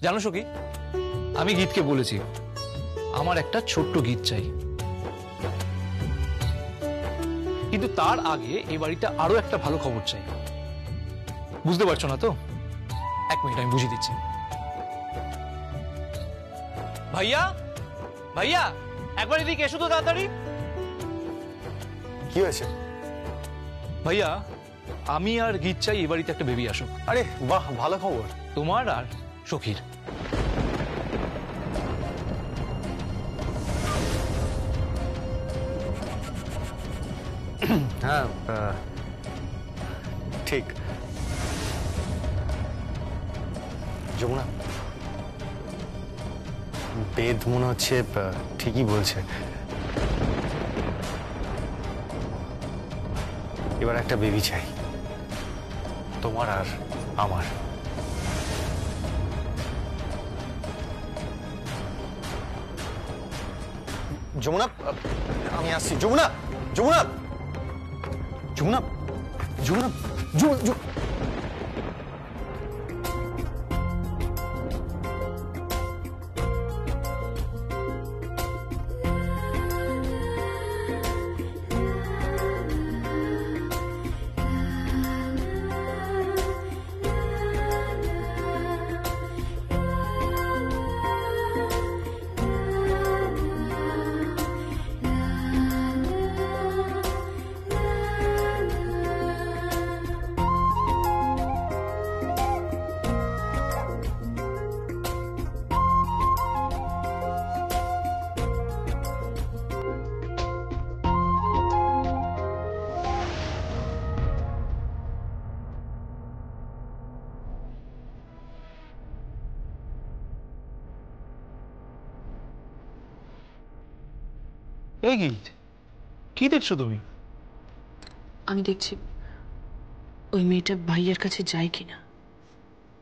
জানো কি, আমি গীতকে বলেছি আমার একটা ছোট্ট গীত চাই, কিন্তু তার আগে এই বাড়িতে আরো একটা ভালো খবর চাই। বুঝতে পারছো না তো? এক মিনিট, আমি বুঝিয়ে দিচ্ছি। ভাইয়া, ভাইয়া, একবার এদিকে এসো তো তাড়াতাড়ি। কি হয়েছে? ভাইয়া, আমি আর গীত চাই এই বাড়িতে একটা বেবি আসুক। আরে বাহ, ভালো খবর। তোমার আর সখীর। হ্যাঁ, ঠিক। যমুনা, বেদ মনে হচ্ছে ঠিকই বলছে। এবার একটা বেবি চাই, তোমার আর আমার। যমুনা, আমি আসছি। যমুনা, যমুনা, যমুনা, যমুনা, যমুনা। এই গীত, কি দেখছো তুমি? আমি দেখছি ওই মেয়েটা ভাইয়ের কাছে যায় কিনা।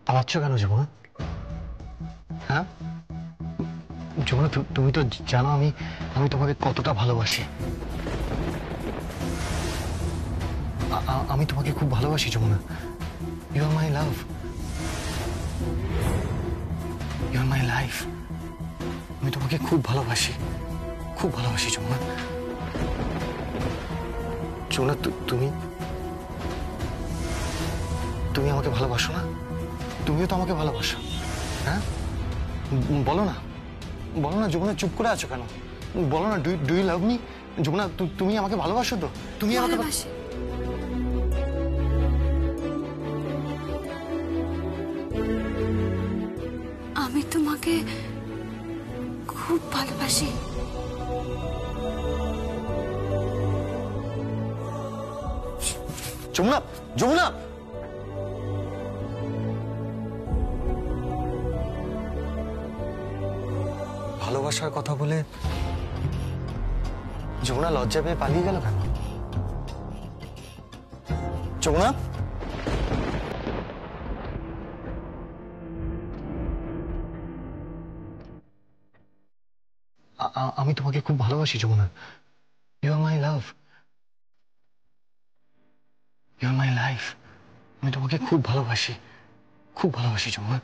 পালাচ্ছ কেন যমুনা? হ্যাঁ যমুনা, তুমি তো জানো আমি আমি তোমাকে কতটা ভালোবাসি। আমি তোমাকে খুব ভালোবাসি Jamuna. You are my love, you are my life. আমি তোমাকে খুব ভালোবাসি, খুব ভালোবাসি যমুনা। যমুনা, তুমি তুমি আমাকে ভালোবাসো না? তুমিও তো আমাকে ভালোবাসো, হ্যাঁ? বলো না, বলো না যমুনা, চুপ করে আছো কেন? বলো না, do you love me? Jamuna, তুমি আমাকে ভালোবাসো তো? তুমি আমাকে ভালোবাসি। আমি তোমাকে খুব ভালোবাসি। যমুনা, যমুনা, ভালোবাসার কথা বলে যমুনা লজ্জা পেয়ে পালিয়ে গেল কেন? যমুনা, আমি তোমাকে খুব ভালোবাসি Jamuna. You are my love, you are my life. আমি তোমাকে খুব ভালোবাসি, খুব ভালোবাসি যমুনা।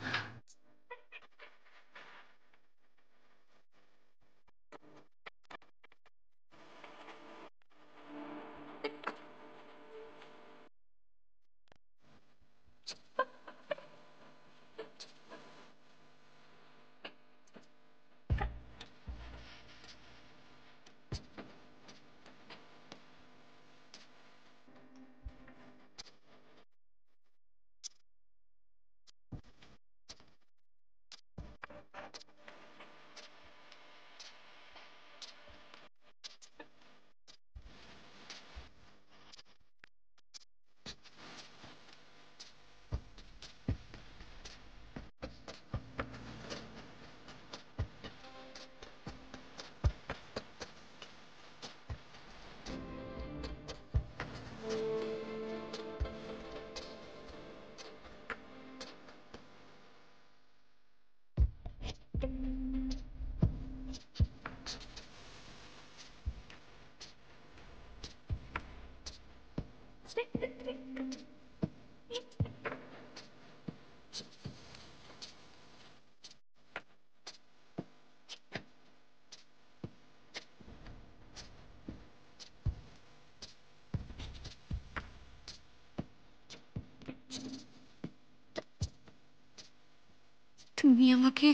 তুমি আমাকে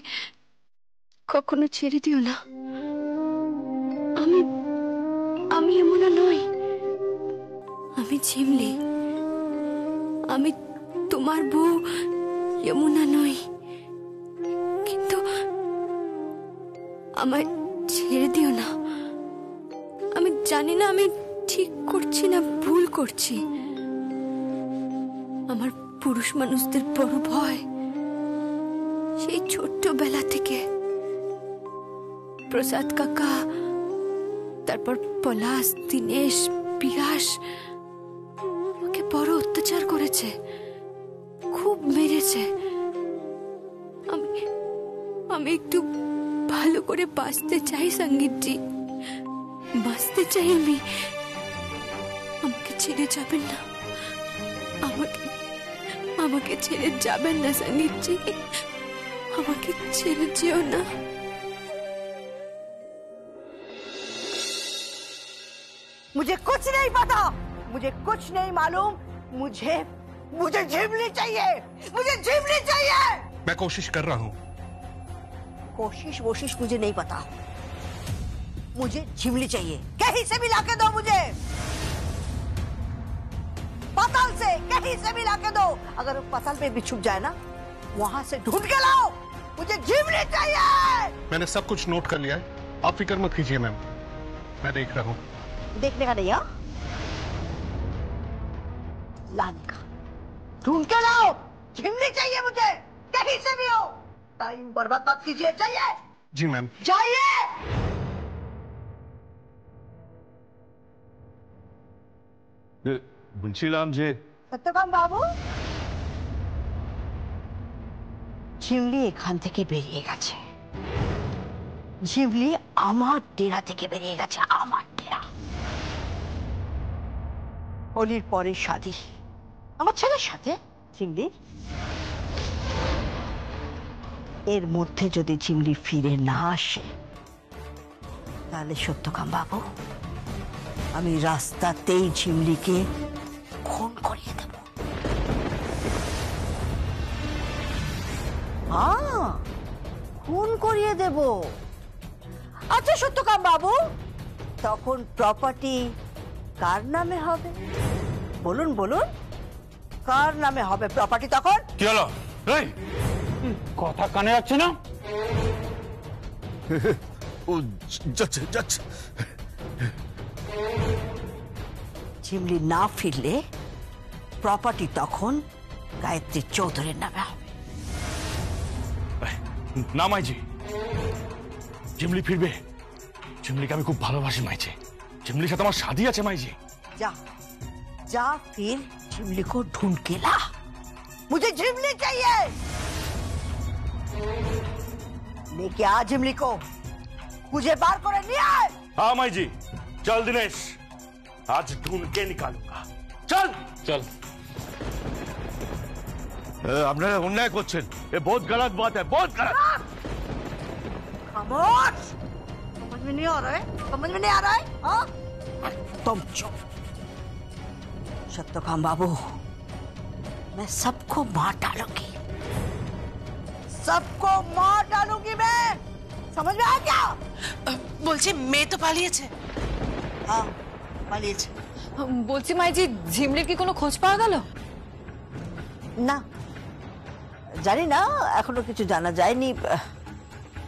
কখনো ছেড়ে দিও না। আমি আমি এমনা নই। আমি ঝিমলি। আমি তোমার বউ যমুনা নই। কিন্তু আমায় ছেড়ে দিও না। আমি জানি না আমি ঠিক করছি না ভুল করছি। আমার পুরুষ মানুষদের বড় ভয়। সেই ছোট্টবেলা থেকে প্রসাদ কাকা, তারপর পলাশ, দীনেশ, পিয়াস আমাকে বড় অত্যাচার করেছে, খুব মেরেছে। আমি একটু ভালো করে বাঁচতে চাই সঙ্গীতজি, বাঁচতে চাই আমি। আমাকে ছেড়ে যাবেন না, আমাকে ছেড়ে যাবেন না সঙ্গীতজি, আমাকে ছেড়ে যেও না। मुझे कुछ नहीं पता, मुझे कुछ नहीं मालूम। मुझे झिमली चाहिए, मुझे झिमली चाहिए। मैं कोशिश कर रहा हूँ। कोशिश मुझे नहीं पता, मुझे झिमली चाहिए। कहीं से भी लाके दो मुझे, पाताल से कहीं से भी लाके दो। अगर वो पाताल पे भी छुप जाए ना, वहां से ढूंढ के लाओ। मुझे झिमली चाहिए। मैंने सब कुछ नोट कर लिया है, आप फिक्र मत कीजिए मैम, मैं देख रहा हूँ। देखने का नहीं है, लाने का। ढूंढ के लाओ, झिमली चाहिए मुझे, कहीं से भी हो। टाइम बर्बाद मत कीजिए। चाहिए जी मैम। चाहिए। বলছিলাম যে সত্যকাম বাবু, ঝিমলি এখান থেকে বেরিয়ে গেছে। ঝিমলি আমার ডেরা থেকে বেরিয়ে গেছে, আমার ডেরা। হোলির পরে শাদী আমার ছেলের সাথে ঝিমলি। এর মধ্যে যদি ঝিমলি ফিরে না আসে, তাহলে সত্যকাম বাবু আমি রাস্তাতেই ঝিমলিকে খুন করিয়ে দেব। খুন করিয়ে দেব। আচ্ছা সত্যকাম বাবু, তখন প্রপার্টি কার নামে হবে? বলুন বলুন, কার নামে হবে প্রপার্টি তখন? কি হলো? এই কথা কানে যাচ্ছে না? ও যাচ্ছে যাচ্ছে। ঝিমলি না ফিরলে প্রপার্টি তখন গায়ত্রী চৌধুরীর নামে হবে। না মাইজি, ঝিমলি ফিরবে। ঝিমলিকে আমি খুব ভালোবাসি মাইজি, ঝিমলির সাথে আমার শাদী আছে মাইজি। जा जा फिर झिमली को ढूंढ के ला। मुझे झिमली चाहिए। लेके आ झिमली को, मुझे बार करे नहीं आए। हाँ माईजी, चल दिनेश, आज ढूंढ के निकालूंगा। चल চল। আপনারা অন্যায় করছেন, এ বহুত গলত বাত है, बहुत गलत। खामोश, समझ में नहीं आ रहा है, समझ में नहीं आ रहा है। हाँ तुम चुप। सत्यकाम बाबू, मैं सबको मार डालूंगी, सबको मार डालूंगी मैं। समझ में आ क्या? বলছি মেয়ে তো পালিয়েছে। हाँ পালিয়েছে। বলছি মাইজি, ঝিমলির কি কোনো খোঁজ পাওয়া গেল? না জানি না, এখনো কিছু জানা যায়নি,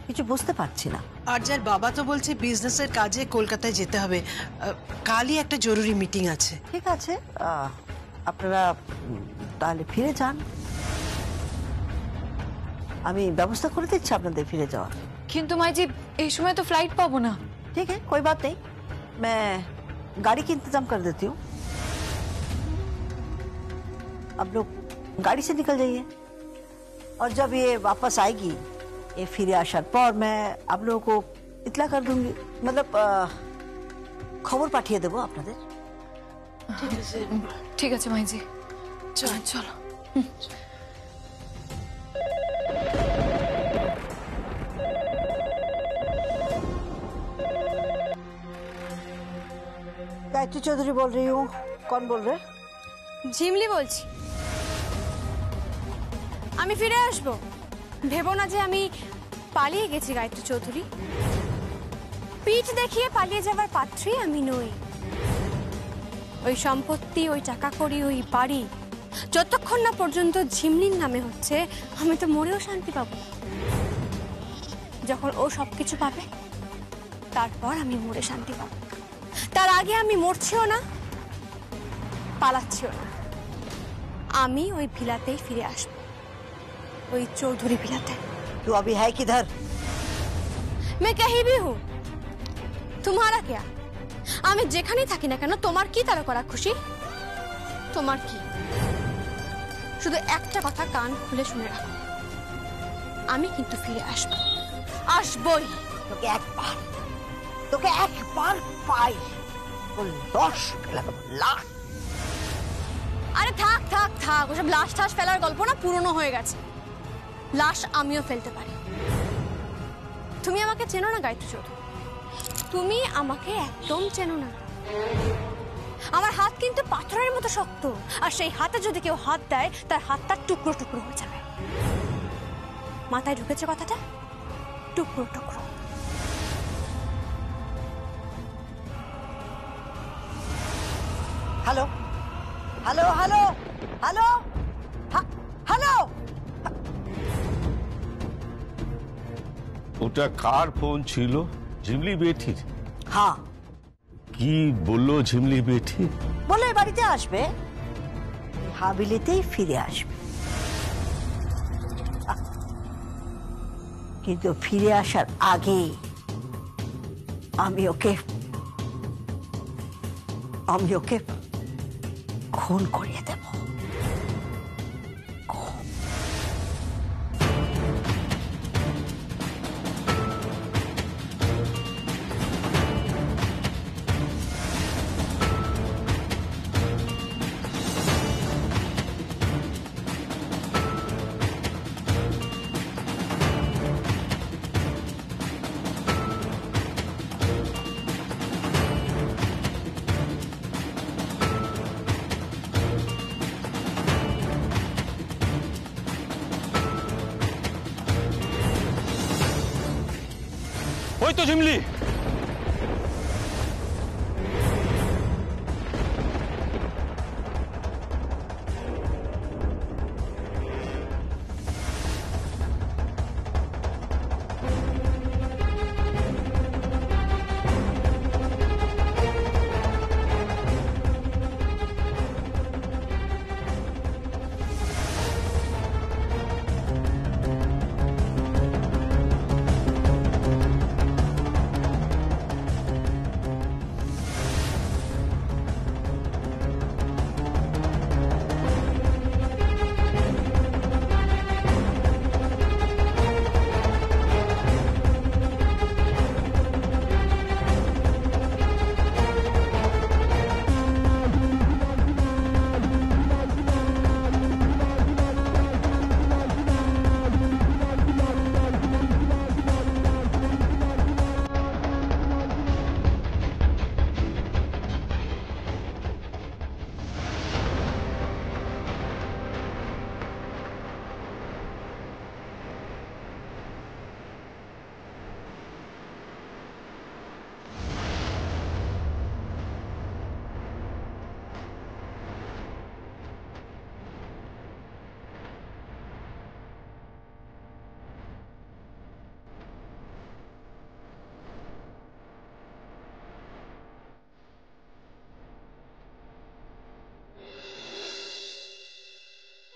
কিছু বুঝতে পারছি না। আর যার বাবা তো বলছে বিজনেসের কাজে কলকাতায় যেতে হবে, কালই একটা জরুরি মিটিং আছে। ঠিক আছে, আপনারা তাহলে ফিরে যান, আমি ব্যবস্থা করে দিচ্ছি আপনাদের ফিরে যাওয়ার। কিন্তু মাইজি, এই সময় তো ফ্লাইট পাবো না। ठीक है, कोई बात नहीं, मैं गाड़ी की इंतजाम कर देती हूँ। अब लोग गाड़ी से निकल जाइए, और जब ये वापस आएगी, ये फिरे आसार पर मैं आप लोगों को इतला कर दूंगी, मतलब खबर पाठिए देबो आपनाদের। ঠিক আছে মাইজি, চলো চলো। गायत्री चौधरी बोल रही हूँ। कौन बोल रहे? ঝিমলি বলছি। আমি ফিরে আসবো। ভেবো না যে আমি পালিয়ে গেছি গায়ত্রী চৌধুরী। পিঠ দেখিয়ে পালিয়ে যাবার পাত্রী আমি নই। ওই সম্পত্তি, ওই টাকা কড়ি, ওই বাড়ি যতক্ষণ না পর্যন্ত ঝিমলির নামে হচ্ছে, আমি তো মরেও শান্তি পাবো না। যখন ও সবকিছু পাবে তারপর আমি মরে শান্তি পাবো। তার আগে আমি মরছিও না, পালাচ্ছিও না। আমি ওই ভিলাতেই ফিরে আসবো, ওই চৌধুরী ভিলাতে। तू अभी है किधर? मैं कहीं भी हूँ, तुम्हारा क्या? আমি যেখানেই থাকি না কেন তোমার কি তারা করা খুশি? তোমার কি? শুধু একটা কথা কান খুলে শুনে রাখো, আমি কিন্তু ফিরে আসবো, আসবই। তোকে একবার পাই তো লাশ ফেলাবো, লাশ। আরে থাক থাক থাক, ওসব লাশ টাশ ফেলার গল্প না পুরনো হয়ে গেছে। লাশ আমিও ফেলতে পারি। তুমি আমাকে চেনো না গায়ত্রী চৌধুরী, তুমি আমাকে একদম চেনো না। আমার হাত কিন্তু পাথরের মতো শক্ত, আর সেই হাতে যদি কেউ হাত দেয় তার হাতটা টুকরো টুকরো হয়ে যাবে। মাথায় ঢুকেছে কথাটা? টুকরো টুকরো। Hello hello hello hello hello. ওটা কার ফোন ছিল? ঝিমলি বেঠির? হ্যাঁ। কি বললো ঝিমলি বেঠি? বলে বাড়িতে আসবে, হাবিলিতেই ফিরে আসবে। কিন্তু ফিরে আসার আগে আমি ওকে খুন করিয়ে দেব। ওই তো ঝিমলি।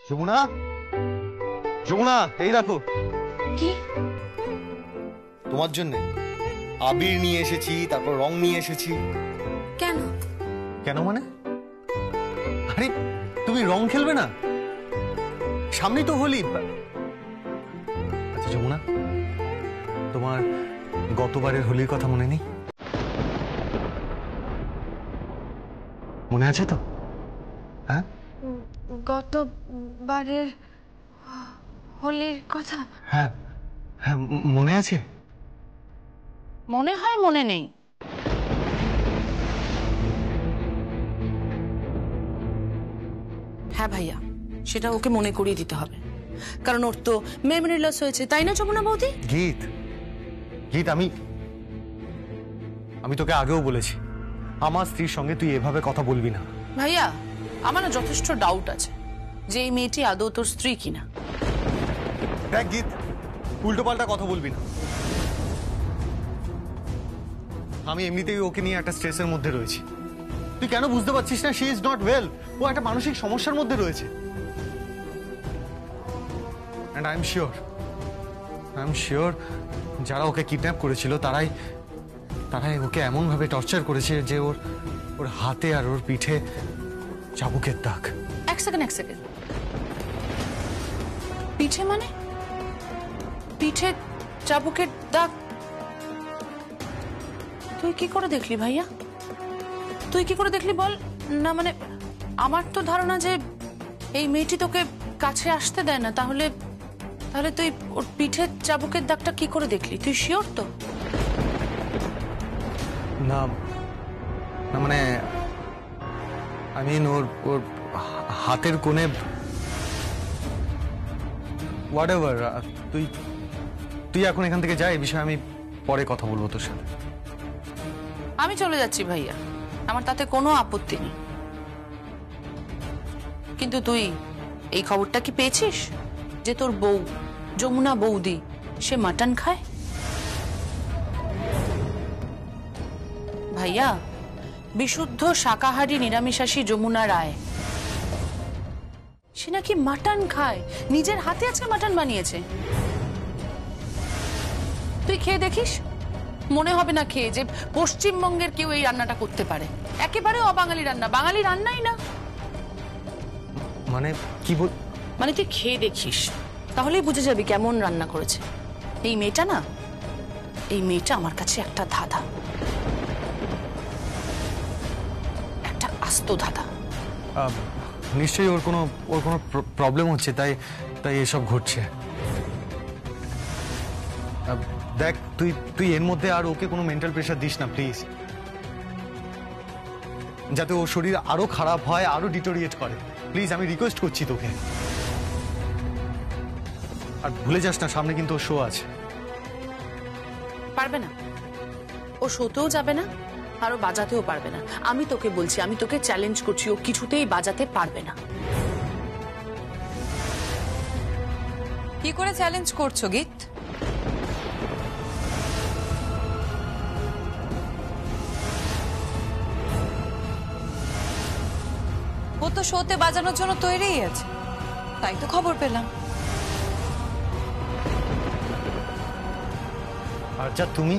যমুনা, যমুনা, এই রাখো। কি? তোমার জন্য আবির নিয়ে এসেছি, তারপর রং নিয়ে এসেছি। কেন? কেন মানে? আরে তুমি রং খেলবে না? সামনেই তো হোলি। আচ্ছা যমুনা, তোমার গতবারের হোলির কথা মনে নেই? মনে আছে তো? হ্যাঁ, গতবারের হোলির কথা? হ্যাঁ হ্যাঁ, মনে আছে। মনে হয় মনে নেই। হ্যাঁ ভাইয়া, সেটা ওকে মনে করিয়ে দিতে হবে। কারণ ওর তো মেমোরি লস হয়েছে, তাই না যমুনা বৌদি? গীত, গীত, আমি তোকে আগেও বলেছি আমার স্ত্রীর সঙ্গে তুই এভাবে কথা বলবি না। ভাইয়া, আমার না যথেষ্ট ডাউট আছে যে এই মেয়েটি আদৌ তোর স্ত্রী কিনা। দেখ গীত, উল্টো পাল্টা কথা বলবি না। আমি এমনিতেই ওকে নিয়ে একটা স্ট্রেসের মধ্যে রয়েছি। তুই কেন বুঝতে পারছিস না? She is not well. ও একটা মানসিক সমস্যার মধ্যে রয়েছে। অ্যান্ড আই এম শিওর যারা ওকে কিডন্যাপ করেছিল তারাই ওকে এমন ভাবে টর্চার করেছে যে ওর হাতে আর ওর পিঠে চাবুকের দাগ। এক সেকেন্ড। পিঠে মানে? পিঠে চাবুকের দাগ তুই কি করে দেখলি ভাইয়া? তুই কি করে দেখলি বল না। মানে আমার তো ধারণা যে এই মেয়েটি তোকে কাছে আসতে দেয় না, তাহলে তুই ওর পিঠে চাবুকের দাগটা কি করে দেখলি? তুই শিওর তো? না মানে আই মিন ওর হাতের কোণে হোয়াটএভার। তুই এখন এখান থেকে যা, এই বিষয়ে আমি পরে কথা বলবো তোর সাথে। আমি চলে যাচ্ছি ভাইয়া, আমার তাতে কোনো আপত্তি নেই। কিন্তু তুই এই খবরটা কি পেয়েছিস যে তোর বউ যমুনা বৌদি সে মাটন খায়? ভাইয়া, বিশুদ্ধ শাকাহারী নিরামিষাশী যমুনা রায় সে নাকি মাটন খায়, নিজের হাতে আজকে মাটন বানিয়েছে। তুই খেয়ে দেখিস, মনে হবে না খেয়ে যে পশ্চিমবঙ্গের কেউ এই রান্নাটা করতে পারে। একেবারে অবাঙালি রান্না, বাঙালি রান্নাই না। মানে কি বল? মানে তুই খেয়ে দেখিস, তাহলেই বুঝে যাবি কেমন রান্না করেছে এই মেয়েটা। না, এই মেয়েটা আমার কাছে একটা ধাঁধা, একটা আস্ত ধাঁধা। নিশ্চয়ই ওর কোনো প্রবলেম হচ্ছে, তাই এসব ঘটছে। দেখ, তুই এর মধ্যে আর ওকে কোনো মেন্টাল প্রেশার দিস না প্লিজ, যাতে ওর শরীর আরো খারাপ হয়, আরো ডিটোরিয়েট করে। প্লিজ, আমি রিকোয়েস্ট করছি তোকে। আর ভুলে যাস না, সামনে কিন্তু ওর শো আছে। পারবে না, ও শোতেও যাবে না, আরো বাজাতেও পারবে না। আমি তোকে বলছি, আমি তোকে চ্যালেঞ্জ করছি, ও কিছুতেই বাজাতে পারবে না। কি করে চ্যালেঞ্জ করছো গীত? ও তো শোতে বাজানোর জন্য তৈরিই আছে, তাই তো খবর পেলাম। আর যা তুমি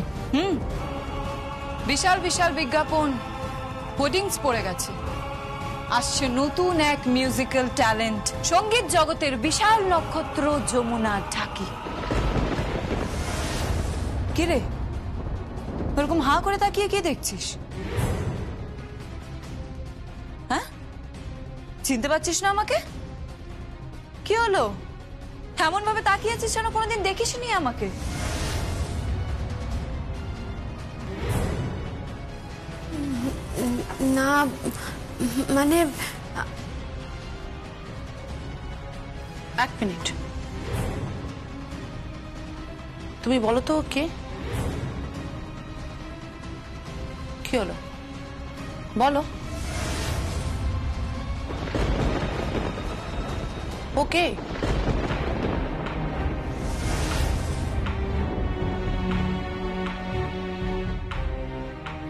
বিশাল বিশাল বিজ্ঞাপন, হোর্ডিংস পড়ে গেছে। আসছে নতুন এক মিউজিক্যাল ট্যালেন্ট, সঙ্গীত জগতের বিশাল নক্ষত্র যমুনা ঢাকি। কি রে, ওরকম হাঁ করে তাকিয়ে কি দেখছিস? হ্যাঁ, চিনতে পারছিস না আমাকে? কি হলো, এমন ভাবে তাকিয়েছিস যেন কোনোদিন দেখিসনি আমাকে। না মানে এক মিনিট, তুমি বলো তো কে? কি হলো বলো। ওকে,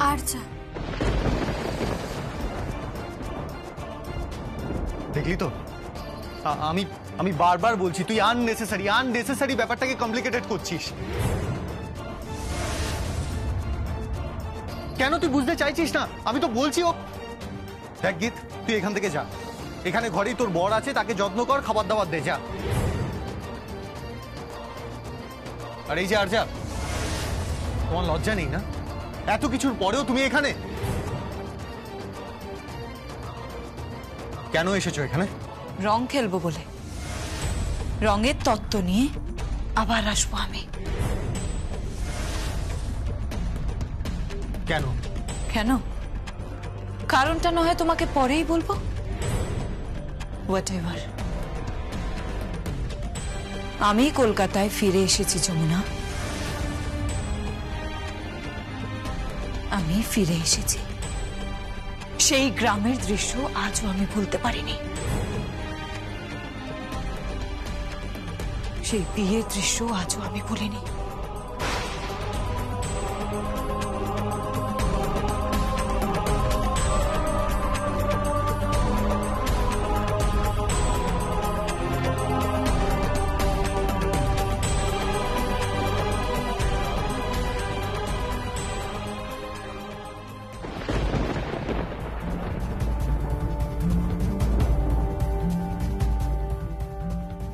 আরজা। দেখলি তো, আমি বারবার বলছি তুই আননেসেসারি ব্যাপারটাকে কমপ্লিকেটেড করছিস। কেন তুই বুঝতে চাইছিস না? আমি তো বলছি ও। দেখ গীত, তুই এখান থেকে যা, এখানে ঘরেই তোর বর আছে, তাকে যত্ন কর, খাবার দাবার দে, যা। আর এই যে আরজা, তোমার লজ্জা নেই না? এত কিছুর পরেও তুমি এখানে কেন এসেছো? এখানে রং খেলবো বলে, রঙের তত্ত্ব নিয়ে আবার আসবো আমি। কেন? কেন? কারণটা না হয় তোমাকে পরেই বলবো। What ever. আমি কলকাতায় ফিরে এসেছি যমুনা, আমি ফিরে এসেছি। সেই গ্রামের দৃশ্য আজও আমি ভুলতে পারিনি, সেই বিয়ের দৃশ্য আজও আমি ভুলিনি।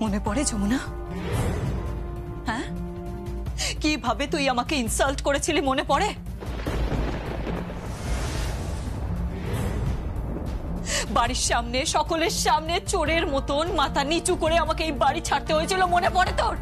মনে পড়ে যমুনা? হ্যাঁ, কিভাবে তুই আমাকে ইনসাল্ট করেছিলি মনে পড়ে? বাড়ির সামনে, সকলের সামনে চোরের মতন মাথা নিচু করে আমাকে এই বাড়ি ছাড়তে হয়েছিল, মনে পড়ে তোর?